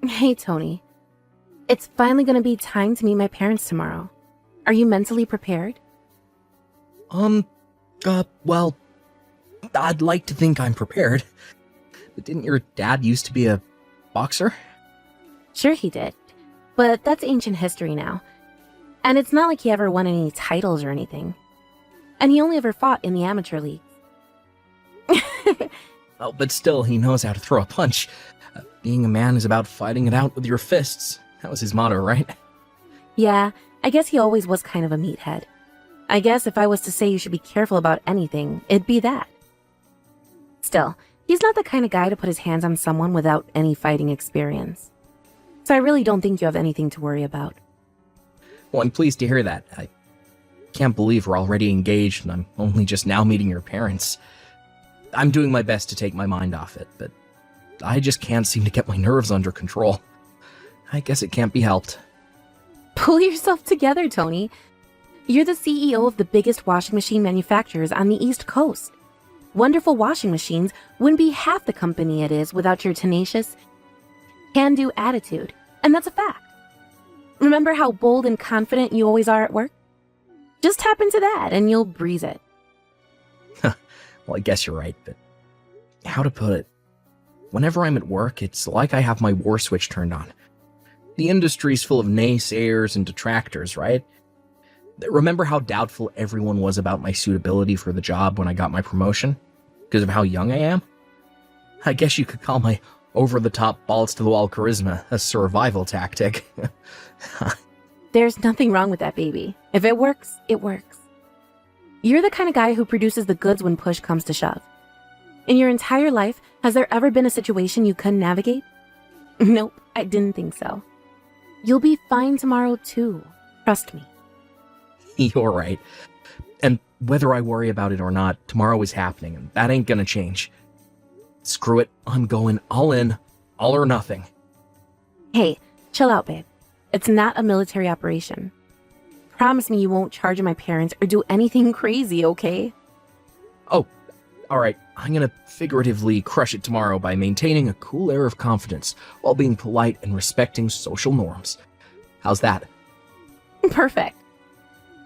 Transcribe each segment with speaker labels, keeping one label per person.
Speaker 1: Hey, Tony. It's finally gonna be time to meet my parents tomorrow. Are you mentally prepared?
Speaker 2: Well, I'd like to think I'm prepared. But didn't your dad used to be a boxer?
Speaker 1: Sure he did, but that's ancient history now. And it's not like he ever won any titles or anything. And he only ever fought in the amateur league.
Speaker 2: Oh, but still, he knows how to throw a punch. Being a man is about fighting it out with your fists. That was his motto, right?
Speaker 1: Yeah, I guess he always was kind of a meathead. I guess if I was to say you should be careful about anything, it'd be that. Still, he's not the kind of guy to put his hands on someone without any fighting experience. So I really don't think you have anything to worry about.
Speaker 2: Well, I'm pleased to hear that. I can't believe we're already engaged and I'm only just now meeting your parents. I'm doing my best to take my mind off it, but I just can't seem to get my nerves under control. I guess it can't be helped.
Speaker 1: Pull yourself together, Tony. You're the CEO of the biggest washing machine manufacturers on the East Coast. Wonderful Washing Machines wouldn't be half the company it is without your tenacious, can-do attitude, and that's a fact. Remember how bold and confident you always are at work? Just tap into that and you'll breeze it.
Speaker 2: Well, I guess you're right, but how to put it? Whenever I'm at work, it's like I have my war switch turned on. The industry's full of naysayers and detractors, right? Remember how doubtful everyone was about my suitability for the job when I got my promotion? Because of how young I am? I guess you could call my over-the-top, balls-to-the-wall charisma a survival tactic.
Speaker 1: There's nothing wrong with that, baby. If it works, it works. You're the kind of guy who produces the goods when push comes to shove. In your entire life, has there ever been a situation you couldn't navigate? Nope, I didn't think so. You'll be fine tomorrow, too. Trust me.
Speaker 2: You're right. And whether I worry about it or not, tomorrow is happening, and that ain't gonna change. Screw it, I'm going all in, all or nothing.
Speaker 1: Hey, chill out, babe. It's not a military operation. Promise me you won't charge my parents or do anything crazy, okay?
Speaker 2: Oh, alright, I'm gonna figuratively crush it tomorrow by maintaining a cool air of confidence while being polite and respecting social norms. How's that?
Speaker 1: Perfect.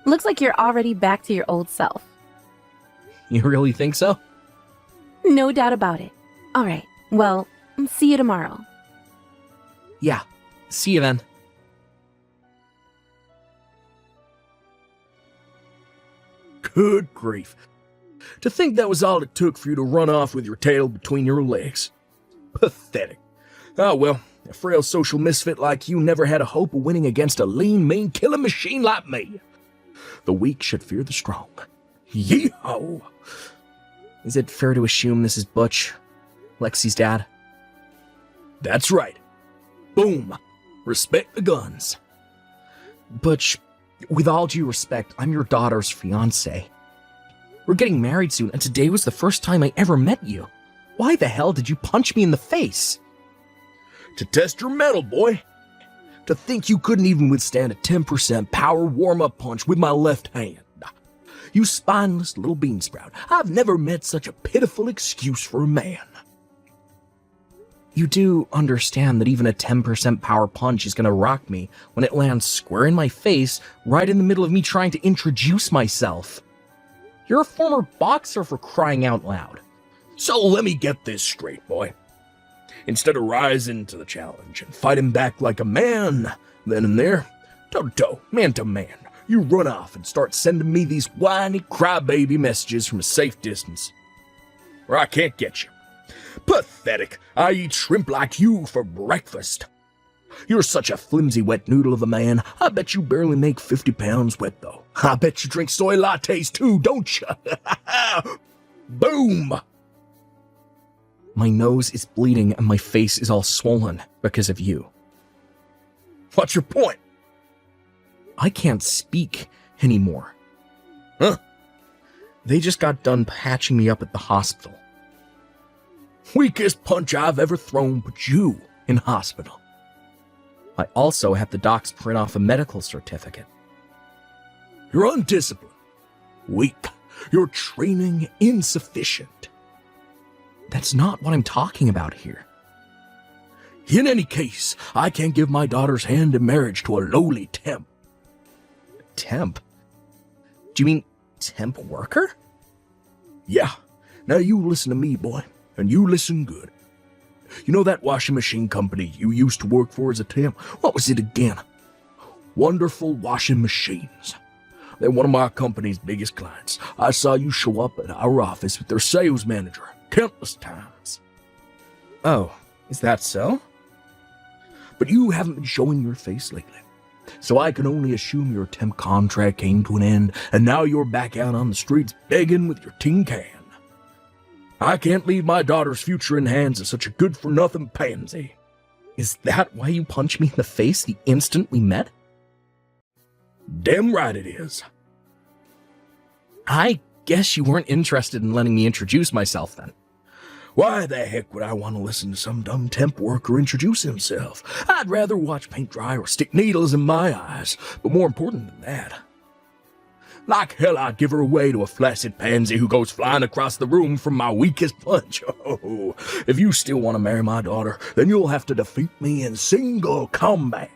Speaker 1: Looks like you're already back to your old self.
Speaker 2: You really think so?
Speaker 1: No doubt about it. Alright, well, see you tomorrow.
Speaker 2: Yeah, see you then.
Speaker 3: Good grief. To think that was all it took for you to run off with your tail between your legs. Pathetic. Ah well, a frail social misfit like you never had a hope of winning against a lean, mean killing machine like me. The weak should fear the strong. Yee-haw!
Speaker 2: Is it fair to assume this is Butch, Lexi's dad?
Speaker 3: That's right. Boom. Respect the guns.
Speaker 2: Butch, with all due respect, I'm your daughter's fiancé. We're getting married soon, and today was the first time I ever met you. Why the hell did you punch me in the face?
Speaker 3: To test your mettle, boy. To think you couldn't even withstand a 10% power warm-up punch with my left hand. You spineless little beansprout. I've never met such a pitiful excuse for a man.
Speaker 2: You do understand that even a 10% power punch is gonna rock me when it lands square in my face, right in the middle of me trying to introduce myself. You're a former boxer, for crying out loud.
Speaker 3: So let me get this straight, boy. Instead of rising to the challenge and fighting back like a man, then and there, toe-to-toe, man-to-man, you run off and start sending me these whiny crybaby messages from a safe distance. Where I can't get you. Pathetic. I eat shrimp like you for breakfast. You're such a flimsy wet noodle of a man. I bet you barely make 50 pounds wet, though. I bet you drink soy lattes, too, don't you? Boom!
Speaker 2: My nose is bleeding and my face is all swollen because of you.
Speaker 3: What's your point?
Speaker 2: I can't speak anymore.
Speaker 3: Huh?
Speaker 2: They just got done patching me up at the hospital.
Speaker 3: Weakest punch I've ever thrown put you in hospital.
Speaker 2: I also had the docs print off a medical certificate.
Speaker 3: You're undisciplined, weak, your training insufficient.
Speaker 2: That's not what I'm talking about here.
Speaker 3: In any case, I can't give my daughter's hand in marriage to a lowly temp.
Speaker 2: Temp? Do you mean temp worker?
Speaker 3: Yeah. Now you listen to me, boy, and you listen good. You know that washing machine company you used to work for as a temp? What was it again? Wonderful Washing Machines. They're one of my company's biggest clients. I saw you show up at our office with their sales manager countless times.
Speaker 2: Oh, is that so?
Speaker 3: But you haven't been showing your face lately. So I can only assume your temp contract came to an end, and now you're back out on the streets begging with your tin can. I can't leave my daughter's future in hands of such a good-for-nothing pansy.
Speaker 2: Is that why you punched me in the face the instant we met?
Speaker 3: Damn right it is.
Speaker 2: I guess you weren't interested in letting me introduce myself then.
Speaker 3: Why the heck would I want to listen to some dumb temp worker introduce himself? I'd rather watch paint dry or stick needles in my eyes, but more important than that, like hell I'd give her away to a flaccid pansy who goes flying across the room from my weakest punch. Oh, if you still want to marry my daughter, then you'll have to defeat me in single combat.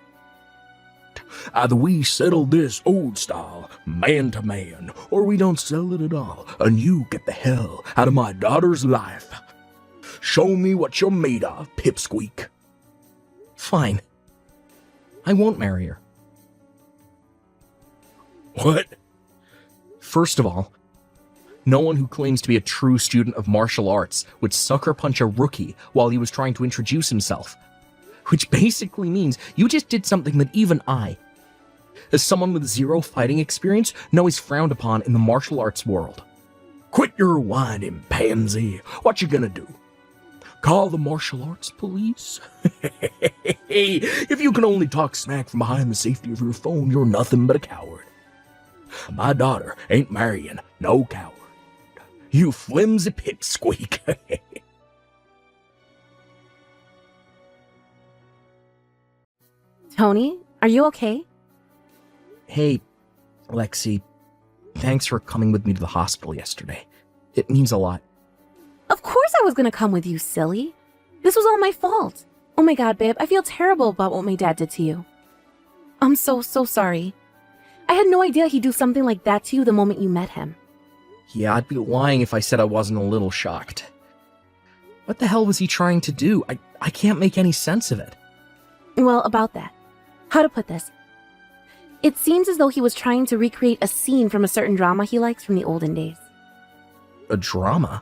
Speaker 3: Either we settle this old style, man to man, or we don't settle it at all, and you get the hell out of my daughter's life. Show me what you're made of, pipsqueak.
Speaker 2: Fine. I won't marry her.
Speaker 3: What?
Speaker 2: First of all, no one who claims to be a true student of martial arts would sucker punch a rookie while he was trying to introduce himself. Which basically means you just did something that even I, as someone with zero fighting experience, know is frowned upon in the martial arts world.
Speaker 3: Quit your whining, pansy. What you gonna do? Call the martial arts police? If you can only talk smack from behind the safety of your phone, you're nothing but a coward. My daughter ain't marrying no coward. You flimsy pipsqueak.
Speaker 1: Tony, are you okay?
Speaker 2: Hey, Lexi, thanks for coming with me to the hospital yesterday. It means a lot.
Speaker 1: Of course I was gonna come with you, silly. This was all my fault. Oh my god, babe, I feel terrible about what my dad did to you. I'm so sorry. I had no idea he'd do something like that to you the moment you met him.
Speaker 2: Yeah, I'd be lying if I said I wasn't a little shocked. What the hell was he trying to do? I can't make any sense of it.
Speaker 1: Well, about that. How to put this? It seems as though he was trying to recreate a scene from a certain drama he likes from the olden days.
Speaker 2: A drama?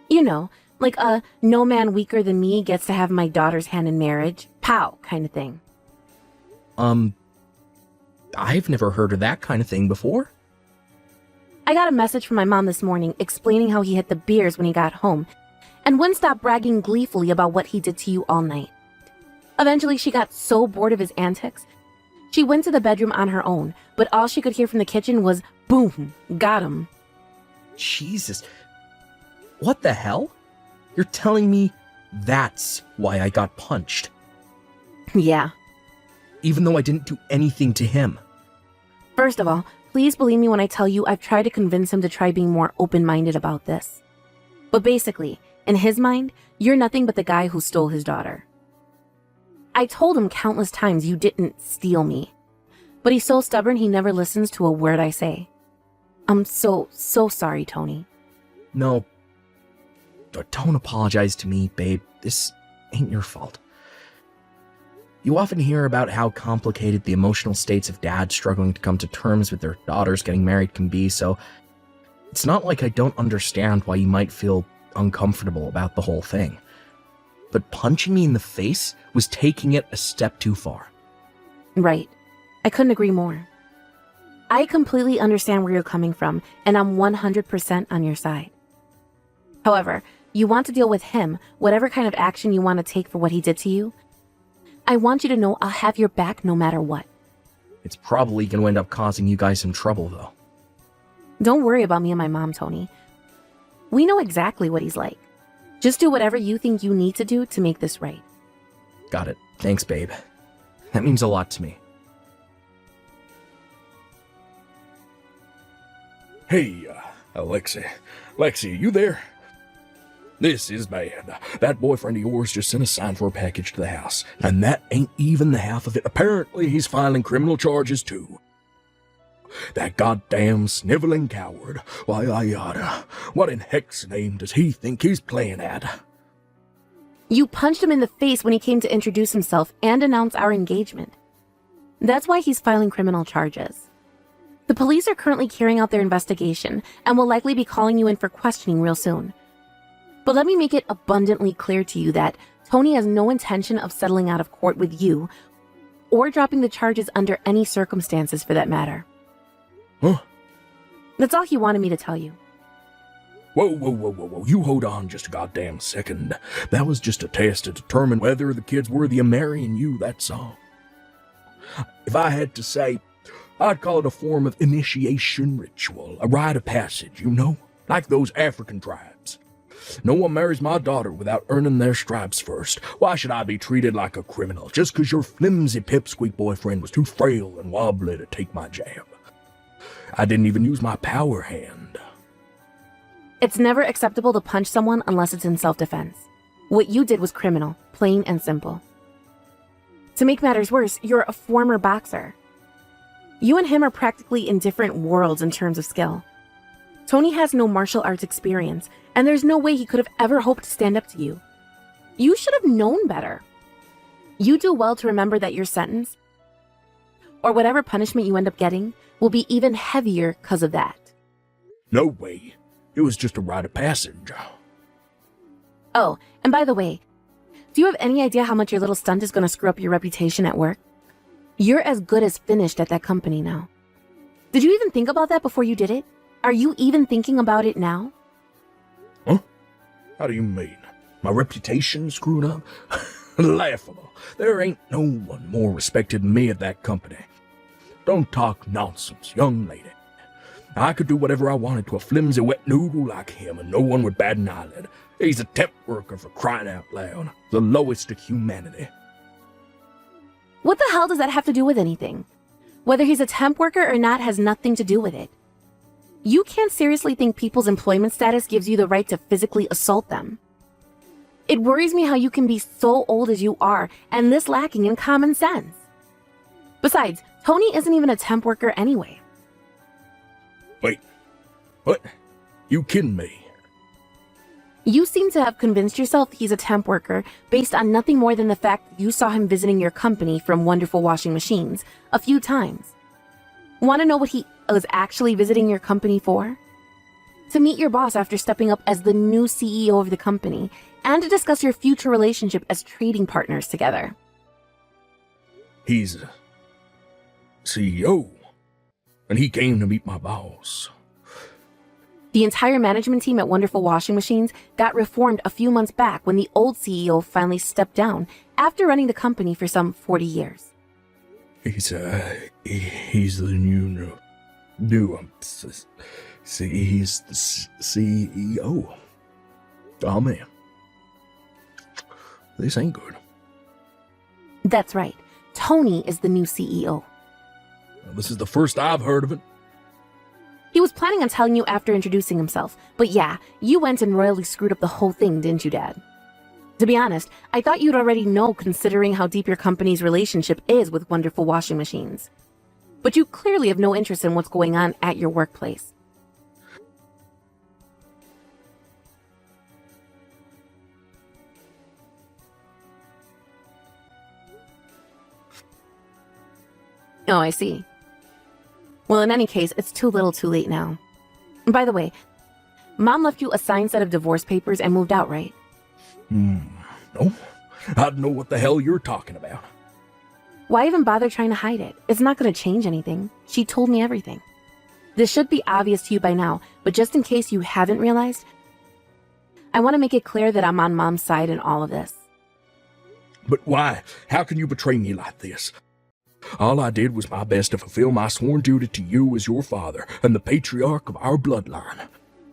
Speaker 1: You know, like a no man weaker than me gets to have my daughter's hand in marriage, pow kind of thing.
Speaker 2: I've never heard of that kind of thing before.
Speaker 1: I got a message from my mom this morning explaining how he hit the beers when he got home and wouldn't stop bragging gleefully about what he did to you all night. Eventually, she got so bored of his antics, she went to the bedroom on her own, but all she could hear from the kitchen was, boom, got him.
Speaker 2: Jesus. What the hell? You're telling me that's why I got punched,
Speaker 1: Yeah.
Speaker 2: even though I didn't do anything to him?
Speaker 1: First of all, please believe me when I tell you I've tried to convince him to try being more open-minded about this. But basically, in his mind, you're nothing but the guy who stole his daughter. I told him countless times you didn't steal me, but he's so stubborn he never listens to a word I say. I'm so sorry, Tony.
Speaker 2: No, don't apologize to me, babe. This ain't your fault. You often hear about how complicated the emotional states of dads struggling to come to terms with their daughters getting married can be, so it's not like I don't understand why you might feel uncomfortable about the whole thing. But punching me in the face was taking it a step too far.
Speaker 1: Right. I couldn't agree more. I completely understand where you're coming from, and I'm 100% on your side. However, you want to deal with him, whatever kind of action you want to take for what he did to you. I want you to know I'll have your back no matter what.
Speaker 2: It's probably going to end up causing you guys some trouble, though.
Speaker 1: Don't worry about me and my mom, Tony. We know exactly what he's like. Just do whatever you think you need to do to make this right.
Speaker 2: Got it. Thanks, babe. That means a lot to me.
Speaker 3: Hey, Lexi, you there? This is bad. That boyfriend of yours just sent a sign for a package to the house, and that ain't even the half of it. Apparently, he's filing criminal charges too. That goddamn sniveling coward. Why, yada. What in heck's name does he think he's playing at?
Speaker 1: You punched him in the face when he came to introduce himself and announce our engagement. That's why he's filing criminal charges. The police are currently carrying out their investigation and will likely be calling you in for questioning real soon. But let me make it abundantly clear to you that Tony has no intention of settling out of court with you or dropping the charges under any circumstances for that matter.
Speaker 3: Huh?
Speaker 1: That's all he wanted me to tell you.
Speaker 3: Whoa. You hold on just a goddamn second. That was just a test to determine whether the kid's worthy of marrying you, that's all. If I had to say, I'd call it a form of initiation ritual, a rite of passage, you know? Like those African tribes. No one marries my daughter without earning their stripes first. Why should I be treated like a criminal just 'cause your flimsy pipsqueak boyfriend was too frail and wobbly to take my jab? I didn't even use my power hand.
Speaker 1: It's never acceptable to punch someone unless it's in self-defense. What you did was criminal, plain and simple. To make matters worse, you're a former boxer. You and him are practically in different worlds in terms of skill. Tony has no martial arts experience, and there's no way he could have ever hoped to stand up to you. You should have known better. You do well to remember that your sentence, or whatever punishment you end up getting, will be even heavier because of that.
Speaker 3: No way. It was just a rite of passage.
Speaker 1: Oh, and by the way, do you have any idea how much your little stunt is going to screw up your reputation at work? You're as good as finished at that company now. Did you even think about that before you did it? Are you even thinking about it now?
Speaker 3: Huh? How do you mean? My reputation screwed up? Laughable. There ain't no one more respected than me at that company. Don't talk nonsense, young lady. I could do whatever I wanted to a flimsy wet noodle like him, and no one would bat an eyelid. He's a temp worker, for crying out loud. The lowest of humanity.
Speaker 1: What the hell does that have to do with anything? Whether he's a temp worker or not has nothing to do with it. You can't seriously think people's employment status gives you the right to physically assault them. It worries me how you can be so old as you are and this lacking in common sense. Besides, Tony isn't even a temp worker anyway.
Speaker 3: Wait. What? You kidding me?
Speaker 1: You seem to have convinced yourself he's a temp worker based on nothing more than the fact that you saw him visiting your company from Wonderful Washing Machines a few times. Want to know what he was actually visiting your company for? To meet your boss after stepping up as the new CEO of the company, and to discuss your future relationship as trading partners together.
Speaker 3: He's a CEO, and he came to meet my boss.
Speaker 1: The entire management team at Wonderful Washing Machines got reformed a few months back when the old CEO finally stepped down after running the company for some 40 years.
Speaker 3: He's the new he's the CEO. Oh man, this ain't good.
Speaker 1: That's right. Tony is the new CEO.
Speaker 3: This is the first I've heard of it.
Speaker 1: He was planning on telling you after introducing himself, but yeah, you went and royally screwed up the whole thing, didn't you, Dad? To be honest, I thought you'd already know considering how deep your company's relationship is with Wonderful Washing Machines. But you clearly have no interest in what's going on at your workplace. Oh, I see. Well, in any case, it's too little too late now. By the way, Mom left you a signed set of divorce papers and moved out, right?
Speaker 3: No, I don't know what the hell you're talking about.
Speaker 1: Why even bother trying to hide it? It's not going to change anything. She told me everything. This should be obvious to you by now, but just in case you haven't realized, I want to make it clear that I'm on Mom's side in all of this.
Speaker 3: But why? How can you betray me like this? All I did was my best to fulfill my sworn duty to you as your father and the patriarch of our bloodline.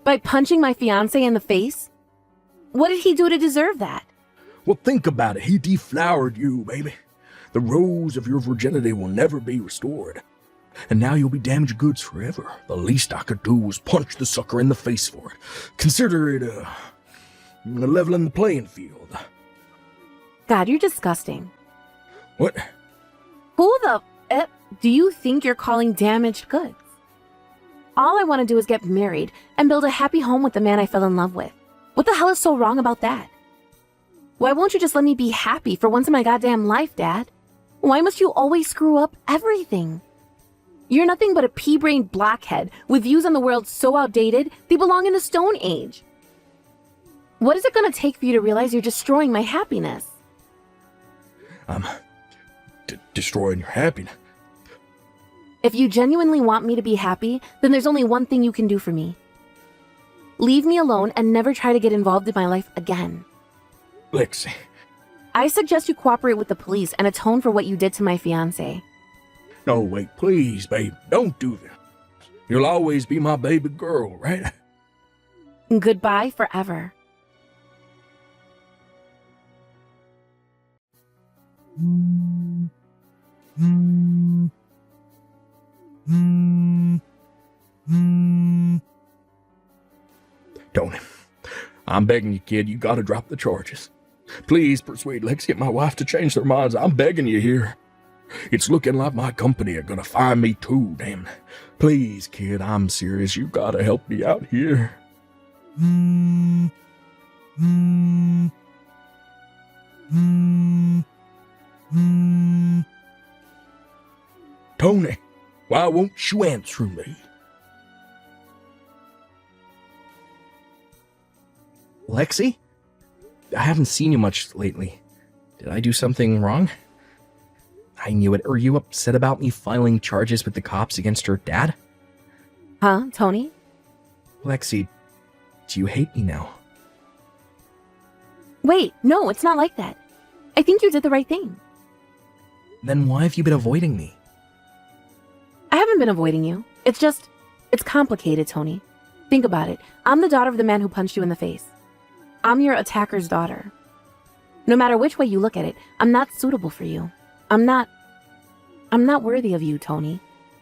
Speaker 1: By punching my fiancé in the face? What did he do to deserve that?
Speaker 3: Well, think about it. He deflowered you, baby. The rose of your virginity will never be restored. And now you'll be damaged goods forever. The least I could do was punch the sucker in the face for it. Consider it leveling the playing field.
Speaker 1: God, you're disgusting.
Speaker 3: What?
Speaker 1: Who the do you think you're calling damaged goods? All I want to do is get married and build a happy home with the man I fell in love with. What the hell is so wrong about that? Why won't you just let me be happy for once in my goddamn life, Dad? Why must you always screw up everything? You're nothing but a pea-brained blockhead with views on the world so outdated they belong in the Stone Age. What is it going to take for you to realize you're destroying my happiness?
Speaker 3: I'm destroying your happiness.
Speaker 1: If you genuinely want me to be happy, then there's only one thing you can do for me. Leave me alone and never try to get involved in my life again.
Speaker 3: Lexi.
Speaker 1: I suggest you cooperate with the police and atone for what you did to my fiancé.
Speaker 3: No, wait, please, babe. Don't do this. You'll always be my baby girl, right?
Speaker 1: Goodbye forever.
Speaker 3: Tony, I'm begging you, kid. You gotta drop the charges. Please persuade Lexi and my wife to change their minds. I'm begging you here. It's looking like my company are gonna fire me too, damn. Please, kid, I'm serious. You gotta help me out here. Tony, why won't you answer me?
Speaker 2: Lexi? I haven't seen you much lately. Did I do something wrong? I knew it. Are you upset about me filing charges with the cops against your dad?
Speaker 1: Huh, Tony?
Speaker 2: Lexi, do you hate me now?
Speaker 1: Wait, no, it's not like that. I think you did the right thing.
Speaker 2: Then why have you been avoiding me?
Speaker 1: I haven't been avoiding you. It's complicated, Tony. Think about it. I'm the daughter of the man who punched you in the face. I'm your attacker's daughter. No matter which way you look at it, I'm not suitable for you. I'm not worthy of you, Tony.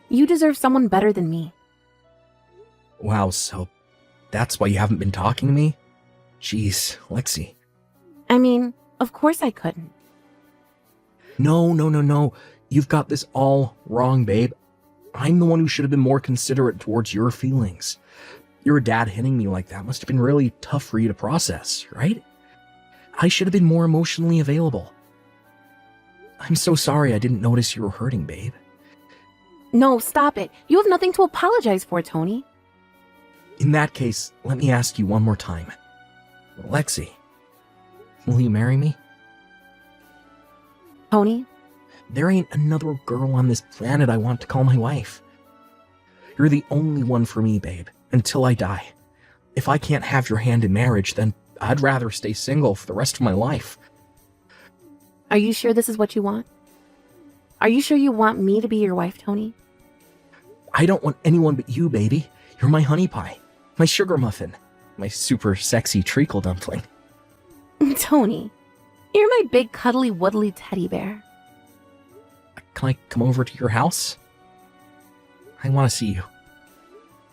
Speaker 1: You deserve someone better than me.
Speaker 2: Wow, so that's why you haven't been talking to me? Jeez, Lexi.
Speaker 1: I mean, of course I couldn't.
Speaker 2: No. You've got this all wrong, babe. I'm the one who should have been more considerate towards your feelings. Your dad hitting me like that must have been really tough for you to process, right? I should have been more emotionally available. I'm so sorry I didn't notice you were hurting, babe.
Speaker 1: No, stop it. You have nothing to apologize for, Tony.
Speaker 2: In that case, let me ask you one more time. Lexi, will you marry me?
Speaker 1: Tony?
Speaker 2: There ain't another girl on this planet I want to call my wife. You're the only one for me, babe, until I die. If I can't have your hand in marriage, then I'd rather stay single for the rest of my life.
Speaker 1: Are you sure this is what you want? Are you sure you want me to be your wife, Tony?
Speaker 2: I don't want anyone but you, baby. You're my honey pie, my sugar muffin, my super sexy treacle dumpling.
Speaker 1: Tony, you're my big cuddly wuddly teddy bear.
Speaker 2: Can I come over to your house? I want to see you.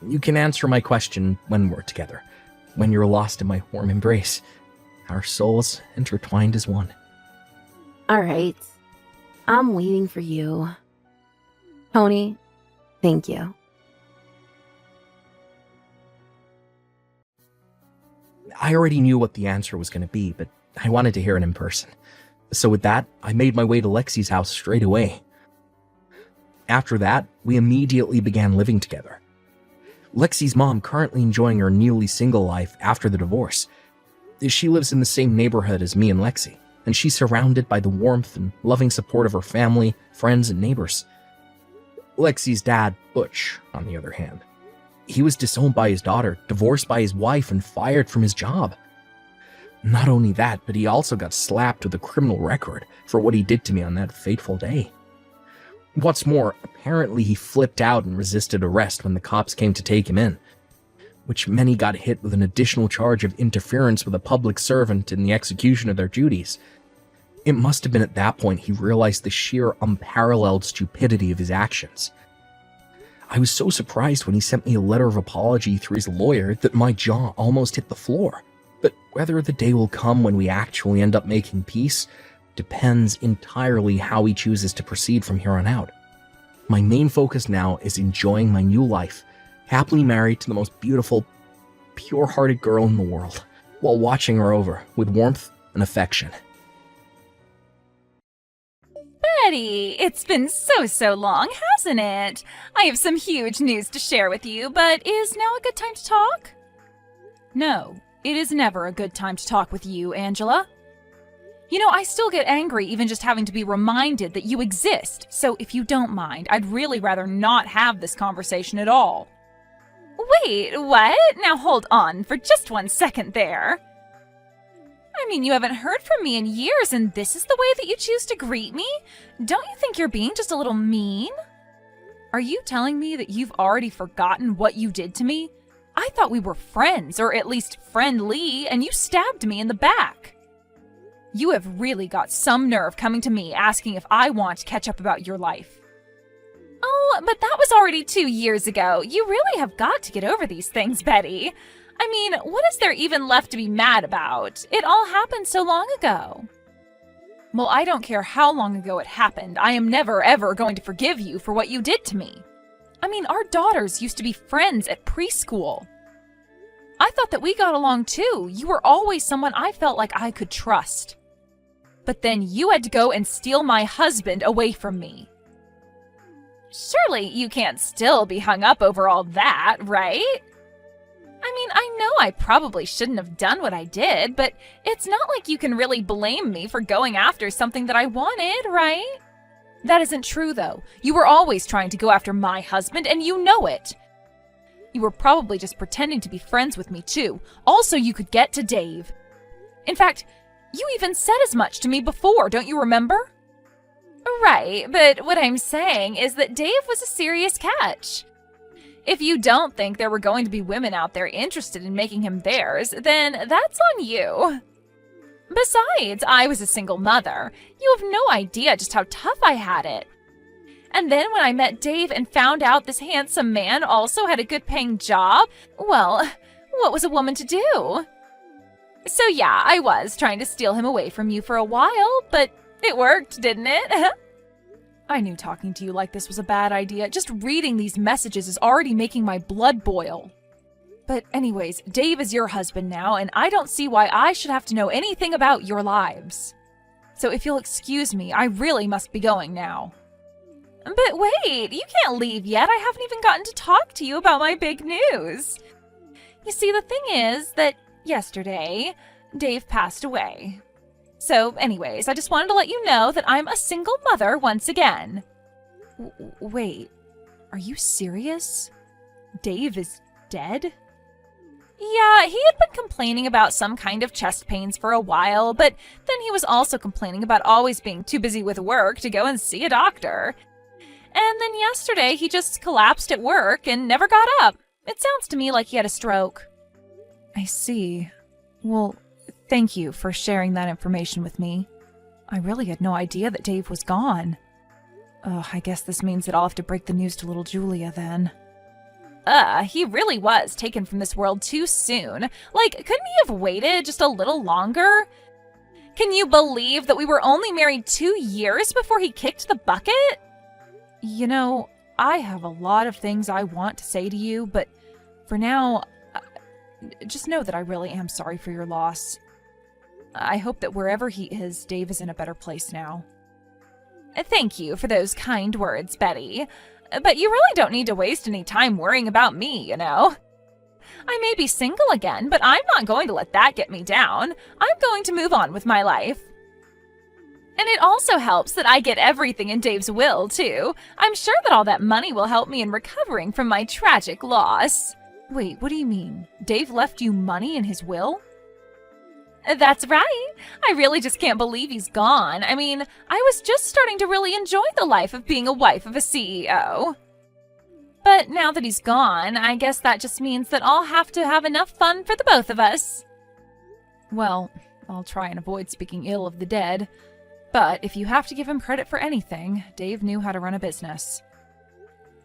Speaker 2: You can answer my question when we're together, when you're lost in my warm embrace, our souls intertwined as one.
Speaker 1: All right. I'm waiting for you. Tony, thank you.
Speaker 2: I already knew what the answer was going to be, but I wanted to hear it in person. So with that, I made my way to Lexi's house straight away. After that, we immediately began living together. Lexi's mom currently enjoying her newly single life after the divorce. She lives in the same neighborhood as me and Lexi, and she's surrounded by the warmth and loving support of her family, friends, and neighbors. Lexi's dad, Butch, on the other hand, he was disowned by his daughter, divorced by his wife, and fired from his job. Not only that, but he also got slapped with a criminal record for what he did to me on that fateful day. What's more, apparently he flipped out and resisted arrest when the cops came to take him in, which meant he got hit with an additional charge of interference with a public servant in the execution of their duties. It must have been at that point he realized the sheer unparalleled stupidity of his actions. I was so surprised when he sent me a letter of apology through his lawyer that my jaw almost hit the floor. But whether the day will come when we actually end up making peace depends entirely how he chooses to proceed from here on out. My main focus now is enjoying my new life, happily married to the most beautiful, pure-hearted girl in the world, while watching her over with warmth and affection.
Speaker 4: Betty, it's been so long, hasn't it? I have some huge news to share with you, but is now a good time to talk? No, it is never a good time to talk with you, Angela. You know, I still get angry even just having to be reminded that you exist, so if you don't mind, I'd really rather not have this conversation at all. Wait, what? Now hold on for just 1 second there. I mean, you haven't heard from me in years, and this is the way that you choose to greet me? Don't you think you're being just a little mean? Are you telling me that you've already forgotten what you did to me? I thought we were friends, or at least friendly, and you stabbed me in the back. You have really got some nerve coming to me asking if I want to catch up about your life. Oh, but that was already 2 years ago. You really have got to get over these things, Betty. I mean, what is there even left to be mad about? It all happened so long ago. Well, I don't care how long ago it happened. I am never, ever going to forgive you for what you did to me. I mean, our daughters used to be friends at preschool. I thought that we got along too. You were always someone I felt like I could trust. But then you had to go and steal my husband away from me. Surely you can't still be hung up over all that, right? I mean, I know I probably shouldn't have done what I did, but it's not like you can really blame me for going after something that I wanted, right? That isn't true, though. You were always trying to go after my husband, and you know it. You were probably just pretending to be friends with me, too. Also, you could get to Dave. In fact, you even said as much to me before, don't you remember? Right, but what I'm saying is that Dave was a serious catch. If you don't think there were going to be women out there interested in making him theirs, then that's on you. Besides, I was a single mother. You have no idea just how tough I had it. And then when I met Dave and found out this handsome man also had a good-paying job, well, what was a woman to do? So yeah, I was trying to steal him away from you for a while, but it worked, didn't it? I knew talking to you like this was a bad idea. Just reading these messages is already making my blood boil. But anyways, Dave is your husband now, and I don't see why I should have to know anything about your lives. So if you'll excuse me, I really must be going now. But wait, you can't leave yet. I haven't even gotten to talk to you about my big news. You see, the thing is that yesterday, Dave passed away. So anyways, I just wanted to let you know that I'm a single mother once again. Wait, are you serious? Dave is dead? Yeah, he had been complaining about some kind of chest pains for a while, but then he was also complaining about always being too busy with work to go and see a doctor. And then yesterday, he just collapsed at work and never got up. It sounds to me like he had a stroke. I see. Well, thank you for sharing that information with me. I really had no idea that Dave was gone. I guess this means that I'll have to break the news to little Julia then. He really was taken from this world too soon. Like, couldn't he have waited just a little longer? Can you believe that we were only married 2 years before he kicked the bucket? You know, I have a lot of things I want to say to you, but for now, just know that I really am sorry for your loss. I hope that wherever he is, Dave is in a better place now. Thank you for those kind words, Betty. But you really don't need to waste any time worrying about me, you know. I may be single again, but I'm not going to let that get me down. I'm going to move on with my life. And it also helps that I get everything in Dave's will, too. I'm sure that all that money will help me in recovering from my tragic loss. Wait, what do you mean? Dave left you money in his will? That's right. I really just can't believe he's gone. I mean, I was just starting to really enjoy the life of being a wife of a CEO. But now that he's gone, I guess that just means that I'll have to have enough fun for the both of us. Well, I'll try and avoid speaking ill of the dead. But if you have to give him credit for anything, Dave knew how to run a business.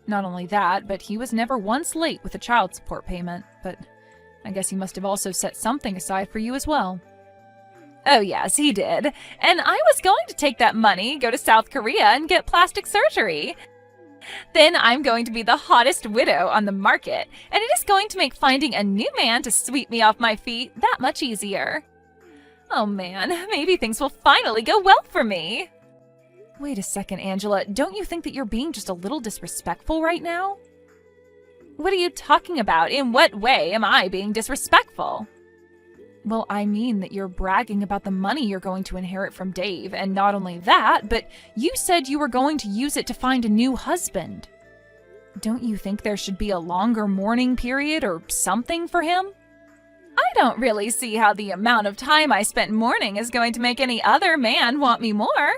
Speaker 4: Not only that, but he was never once late with a child support payment. But I guess he must have also set something aside for you as well. Oh yes, he did. And I was going to take that money, go to South Korea, and get plastic surgery. Then I'm going to be the hottest widow on the market, and it is going to make finding a new man to sweep me off my feet that much easier. Oh man, maybe things will finally go well for me. Wait a second, Angela. Don't you think that you're being just a little disrespectful right now? What are you talking about? In what way am I being disrespectful? Well, I mean that you're bragging about the money you're going to inherit from Dave, and not only that, but you said you were going to use it to find a new husband. Don't you think there should be a longer mourning period or something for him? I don't really see how the amount of time I spent mourning is going to make any other man want me more.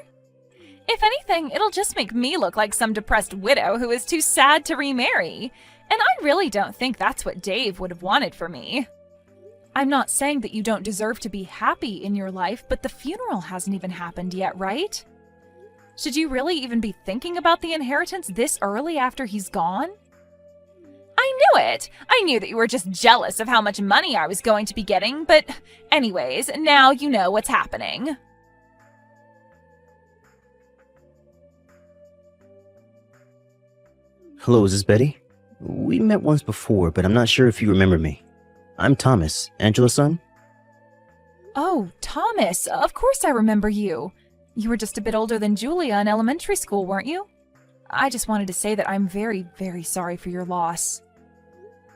Speaker 4: If anything, it'll just make me look like some depressed widow who is too sad to remarry, and I really don't think that's what Dave would have wanted for me. I'm not saying that you don't deserve to be happy in your life, but the funeral hasn't even happened yet, right? Should you really even be thinking about the inheritance this early after he's gone? I knew it! I knew that you were just jealous of how much money I was going to be getting, but anyways, now you know what's happening.
Speaker 5: Hello, is this Betty? We met once before, but I'm not sure if you remember me. I'm Thomas, Angela's son.
Speaker 4: Oh, Thomas, of course I remember you. You were just a bit older than Julia in elementary school, weren't you? I just wanted to say that I'm very, very sorry for your loss.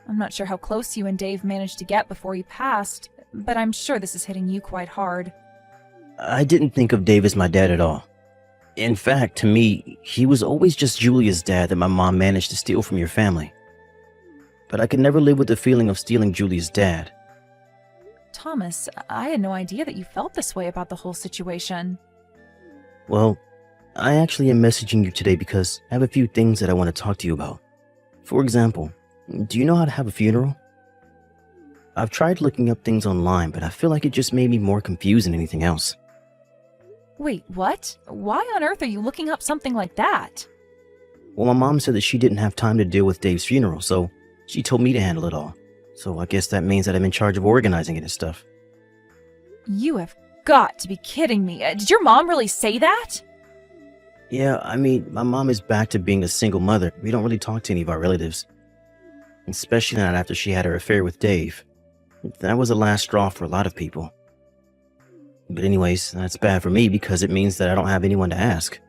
Speaker 4: I'm not sure how close you and Dave managed to get before he passed, but I'm sure this is hitting you quite hard.
Speaker 5: I didn't think of Dave as my dad at all. In fact, to me, he was always just Julia's dad that my mom managed to steal from your family. But I could never live with the feeling of stealing Julia's dad.
Speaker 4: Thomas, I had no idea that you felt this way about the whole situation.
Speaker 5: Well, I actually am messaging you today because I have a few things that I want to talk to you about. For example, do you know how to have a funeral? I've tried looking up things online, but I feel like it just made me more confused than anything else.
Speaker 4: Wait, what? Why on earth are you looking up something like that?
Speaker 5: Well, my mom said that she didn't have time to deal with Dave's funeral, so she told me to handle it all. So I guess that means that I'm in charge of organizing it and stuff.
Speaker 4: You have got to be kidding me. Did your mom really say that?
Speaker 5: Yeah, I mean, my mom is back to being a single mother. We don't really talk to any of our relatives. Especially not after she had her affair with Dave. That was the last straw for a lot of people. But anyways, that's bad for me because it means that I don't have anyone to ask.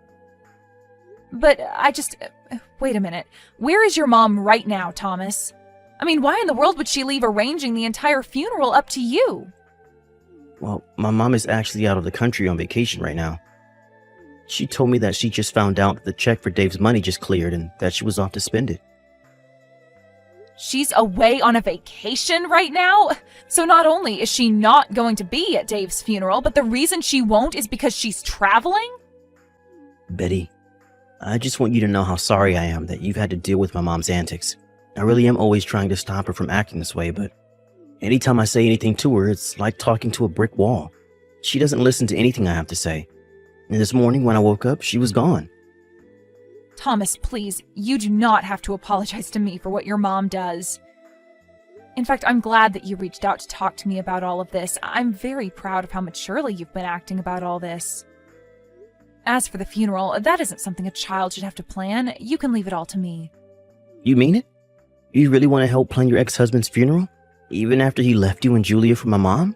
Speaker 4: But wait a minute. Where is your mom right now, Thomas? I mean, why in the world would she leave arranging the entire funeral up to you?
Speaker 5: Well, my mom is actually out of the country on vacation right now. She told me that she just found out that the check for Dave's money just cleared and that she was off to spend it.
Speaker 4: She's away on a vacation right now? So not only is she not going to be at Dave's funeral, but the reason she won't is because she's traveling?
Speaker 5: Betty, I just want you to know how sorry I am that you've had to deal with my mom's antics. I really am always trying to stop her from acting this way, but anytime I say anything to her, it's like talking to a brick wall. She doesn't listen to anything I have to say. And this morning when I woke up, she was gone.
Speaker 4: Thomas, please, you do not have to apologize to me for what your mom does. In fact, I'm glad that you reached out to talk to me about all of this. I'm very proud of how maturely you've been acting about all this. As for the funeral, that isn't something a child should have to plan. You can leave it all to me.
Speaker 5: You mean it? You really want to help plan your ex-husband's funeral? Even after he left you and Julia for my mom?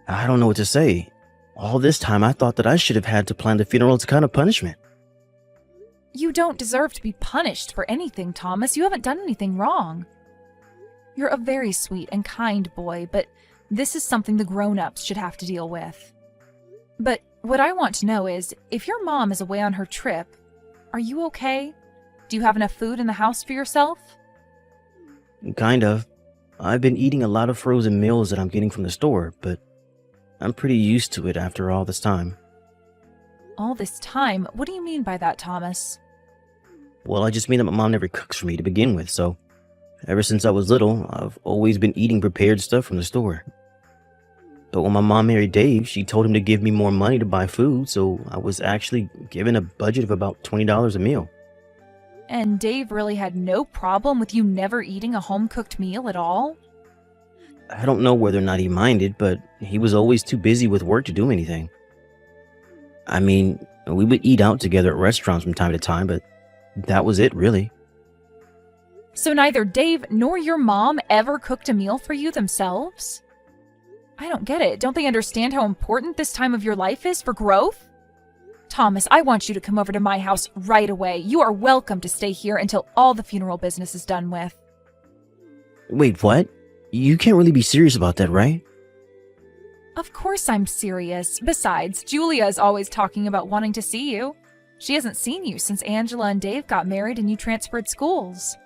Speaker 5: I don't know what to say. All this time I thought that I should have had to plan the funeral as a kind of punishment.
Speaker 4: You don't deserve to be punished for anything, Thomas. You haven't done anything wrong. You're a very sweet and kind boy, but this is something the grown-ups should have to deal with. But what I want to know is, if your mom is away on her trip, are you okay? Do you have enough food in the house for yourself?
Speaker 5: Kind of. I've been eating a lot of frozen meals that I'm getting from the store, but I'm pretty used to it after all this time.
Speaker 4: All this time? What do you mean by that, Thomas?
Speaker 5: Well, I just mean that my mom never cooks for me to begin with, so ever since I was little, I've always been eating prepared stuff from the store. But when my mom married Dave, she told him to give me more money to buy food, so I was actually given a budget of about $20 a meal.
Speaker 4: And Dave really had no problem with you never eating a home-cooked meal at all?
Speaker 5: I don't know whether or not he minded, but he was always too busy with work to do anything. I mean, we would eat out together at restaurants from time to time, but that was it, really.
Speaker 4: So neither Dave nor your mom ever cooked a meal for you themselves? I don't get it. Don't they understand how important this time of your life is for growth? Thomas, I want you to come over to my house right away. You are welcome to stay here until all the funeral business is done with.
Speaker 5: Wait, what? You can't really be serious about that, right?
Speaker 4: Of course I'm serious. Besides, Julia is always talking about wanting to see you. She hasn't seen you since Angela and Dave got married and you transferred schools.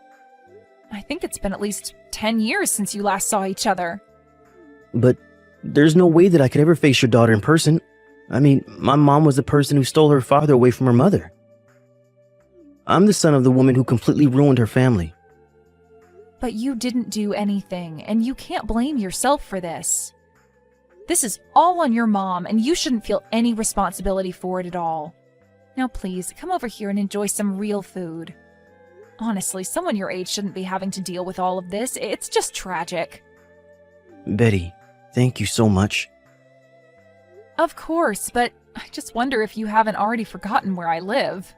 Speaker 4: I think it's been at least 10 years since you last saw each other.
Speaker 5: But there's no way that I could ever face your daughter in person. I mean, my mom was the person who stole her father away from her mother. I'm the son of the woman who completely ruined her family.
Speaker 4: But you didn't do anything, and you can't blame yourself for this. This is all on your mom, and you shouldn't feel any responsibility for it at all. Now please, come over here and enjoy some real food. Honestly, someone your age shouldn't be having to deal with all of this. It's just tragic.
Speaker 5: Betty, thank you so much.
Speaker 4: Of course, but I just wonder if you haven't already forgotten where I live.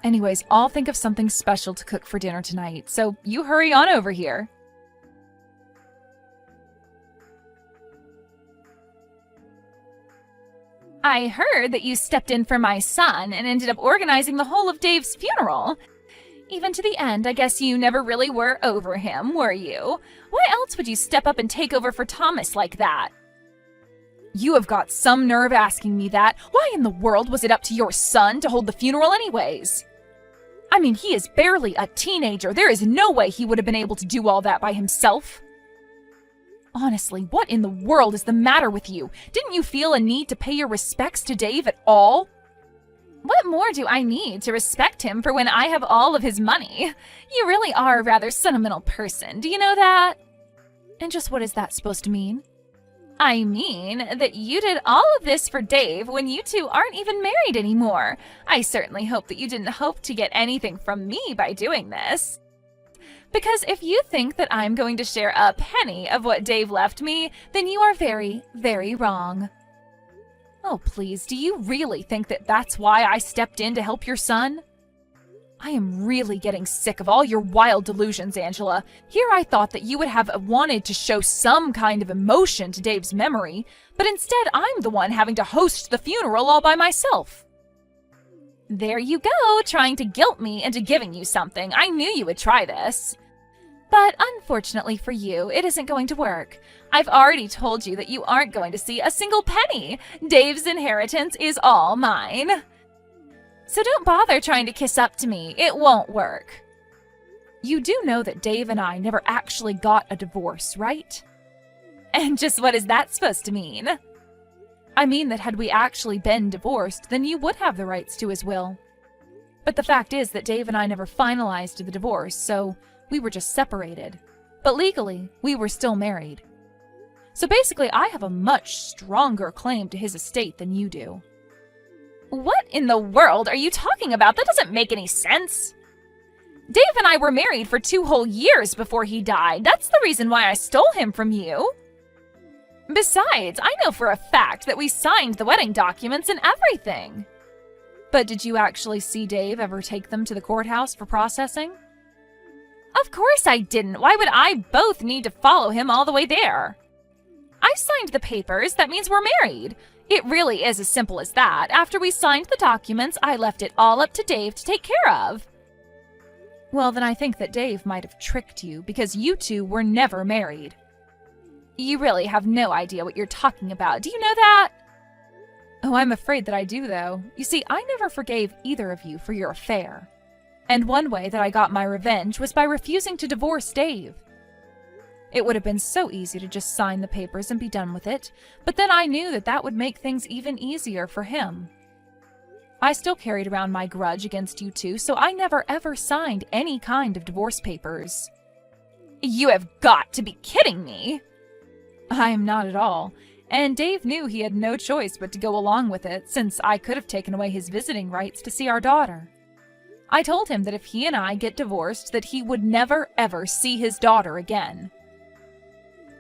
Speaker 4: Anyways, I'll think of something special to cook for dinner tonight, so you hurry on over here. I heard that you stepped in for my son and ended up organizing the whole of Dave's funeral. Even to the end, I guess you never really were over him, were you? Why else would you step up and take over for Thomas like that? You have got some nerve asking me that. Why in the world was it up to your son to hold the funeral anyways? I mean, he is barely a teenager. There is no way he would have been able to do all that by himself. Honestly, what in the world is the matter with you? Didn't you feel a need to pay your respects to Dave at all? What more do I need to respect him for when I have all of his money? You really are a rather sentimental person, do you know that? And just what is that supposed to mean? I mean that you did all of this for Dave when you two aren't even married anymore. I certainly hope that you didn't hope to get anything from me by doing this. Because if you think that I'm going to share a penny of what Dave left me, then you are very, very wrong. Oh, please, do you really think that that's why I stepped in to help your son? I am really getting sick of all your wild delusions, Angela. Here I thought that you would have wanted to show some kind of emotion to Dave's memory, but instead I'm the one having to host the funeral all by myself. There you go, trying to guilt me into giving you something. I knew you would try this. But unfortunately for you, it isn't going to work. I've already told you that you aren't going to see a single penny. Dave's inheritance is all mine. So don't bother trying to kiss up to me. It won't work. You do know that Dave and I never actually got a divorce, right? And just what is that supposed to mean? I mean that had we actually been divorced, then you would have the rights to his will. But the fact is that Dave and I never finalized the divorce, so we were just separated. But legally, we were still married. So basically, I have a much stronger claim to his estate than you do. What in the world are you talking about? That doesn't make any sense. Dave and I were married for 2 whole years before he died. That's the reason why I stole him from you. Besides, I know for a fact that we signed the wedding documents and everything. But did you actually see Dave ever take them to the courthouse for processing? Of course I didn't. Why would I both need to follow him all the way there? I signed the papers. That means we're married. It really is as simple as that. After we signed the documents, I left it all up to Dave to take care of. Well, then I think that Dave might have tricked you because you two were never married. You really have no idea what you're talking about. Do you know that? Oh, I'm afraid that I do, though. You see, I never forgave either of you for your affair. And one way that I got my revenge was by refusing to divorce Dave. It would have been so easy to just sign the papers and be done with it, but then I knew that that would make things even easier for him. I still carried around my grudge against you two, so I never ever signed any kind of divorce papers. You have got to be kidding me! I am not at all, and Dave knew he had no choice but to go along with it, since I could have taken away his visiting rights to see our daughter. I told him that if he and I get divorced, that he would never ever see his daughter again.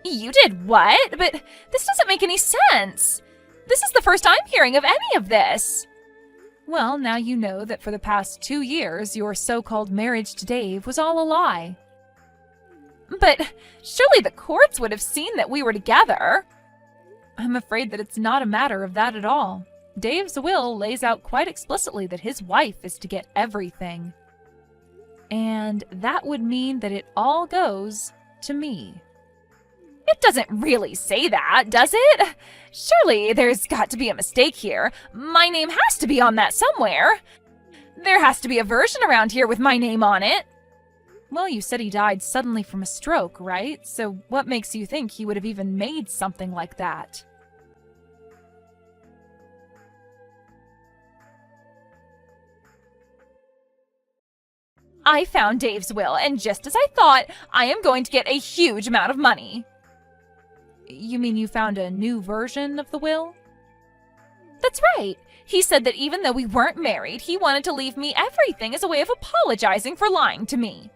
Speaker 4: You did what? But this doesn't make any sense. This is the first I'm hearing of any of this. Well, now you know that for the past 2 years, your so-called marriage to Dave was all a lie. But surely the courts would have seen that we were together. I'm afraid that it's not a matter of that at all. Dave's will lays out quite explicitly that his wife is to get everything. And that would mean that it all goes to me. It doesn't really say that, does it? Surely there's got to be a mistake here. My name has to be on that somewhere. There has to be a version around here with my name on it. Well, you said he died suddenly from a stroke, right? So what makes you think he would have even made something like that? I found Dave's will, and just as I thought, I am going to get a huge amount of money. You mean you found a new version of the will? That's right. He said that even though we weren't married, he wanted to leave me everything as a way of apologizing for lying to me.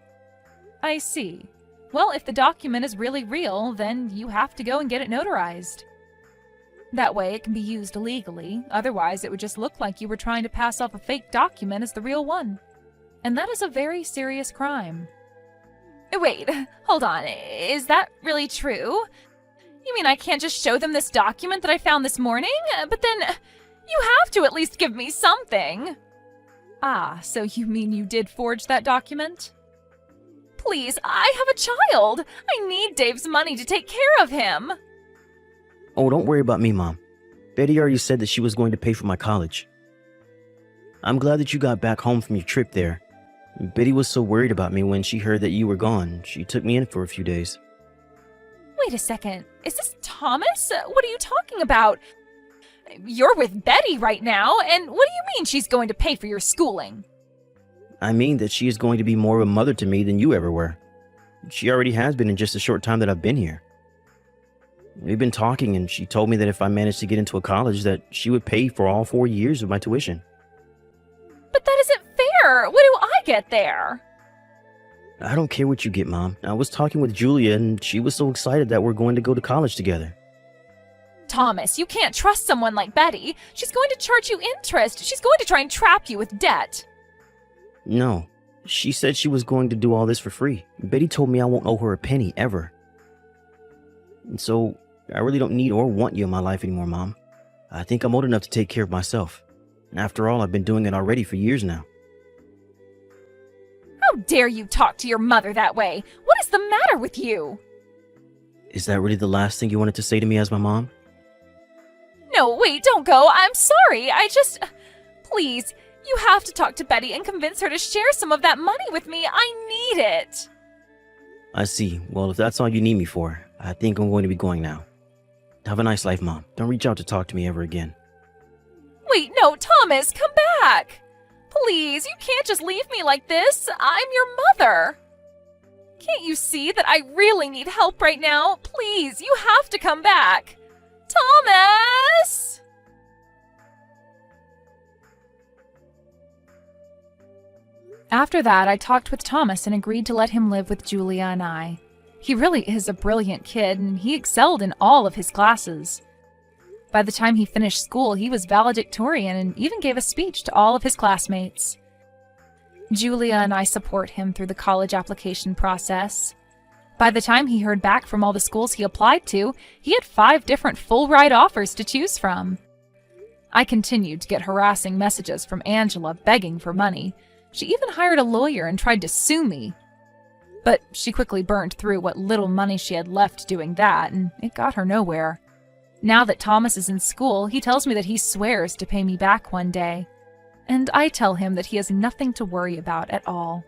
Speaker 4: I see. Well, if the document is really real, then you have to go and get it notarized. That way it can be used legally, otherwise it would just look like you were trying to pass off a fake document as the real one. And that is a very serious crime. Wait, hold on. Is that really true? You mean I can't just show them this document that I found this morning? But then you have to at least give me something. Ah, so you mean you did forge that document? Please, I have a child. I need Dave's money to take care of him.
Speaker 5: Oh, don't worry about me, Mom. Betty already said that she was going to pay for my college. I'm glad that you got back home from your trip there. Betty was so worried about me when she heard that you were gone. She took me in for a few days.
Speaker 4: Wait a second. Is this Thomas? What are you talking about? You're with Betty right now, and what do you mean she's going to pay for your schooling?
Speaker 5: I mean that she is going to be more of a mother to me than you ever were. She already has been in just a short time that I've been here. We've been talking, and she told me that if I managed to get into a college, that she would pay for all 4 years of my tuition.
Speaker 4: But that isn't fair. What do I get there?
Speaker 5: I don't care what you get, Mom. I was talking with Julia, and she was so excited that we're going to go to college together.
Speaker 4: Thomas, you can't trust someone like Betty. She's going to charge you interest. She's going to try and trap you with debt.
Speaker 5: No. She said she was going to do all this for free. Betty told me I won't owe her a penny, ever. And so, I really don't need or want you in my life anymore, Mom. I think I'm old enough to take care of myself. After all, I've been doing it already for years now.
Speaker 4: How dare you talk to your mother that way? What is the matter with you?
Speaker 5: Is that really the last thing you wanted to say to me as my mom?
Speaker 4: No, wait, don't go. I'm sorry. Please, you have to talk to Betty and convince her to share some of that money with me. I need it.
Speaker 5: I see. Well, if that's all you need me for, I think I'm going to be going now. Have a nice life, Mom. Don't reach out to talk to me ever again.
Speaker 4: Wait, no, Thomas, come back. Please, you can't just leave me like this. I'm your mother. Can't you see that I really need help right now? Please, you have to come back. Thomas! After that, I talked with Thomas and agreed to let him live with Julia and I. He really is a brilliant kid, and he excelled in all of his classes. By the time he finished school, he was valedictorian and even gave a speech to all of his classmates. Julia and I support him through the college application process. By the time he heard back from all the schools he applied to, he had 5 different full-ride offers to choose from. I continued to get harassing messages from Angela begging for money. She even hired a lawyer and tried to sue me. But she quickly burned through what little money she had left doing that, and it got her nowhere. Now that Thomas is in school, he tells me that he swears to pay me back one day. And I tell him that he has nothing to worry about at all.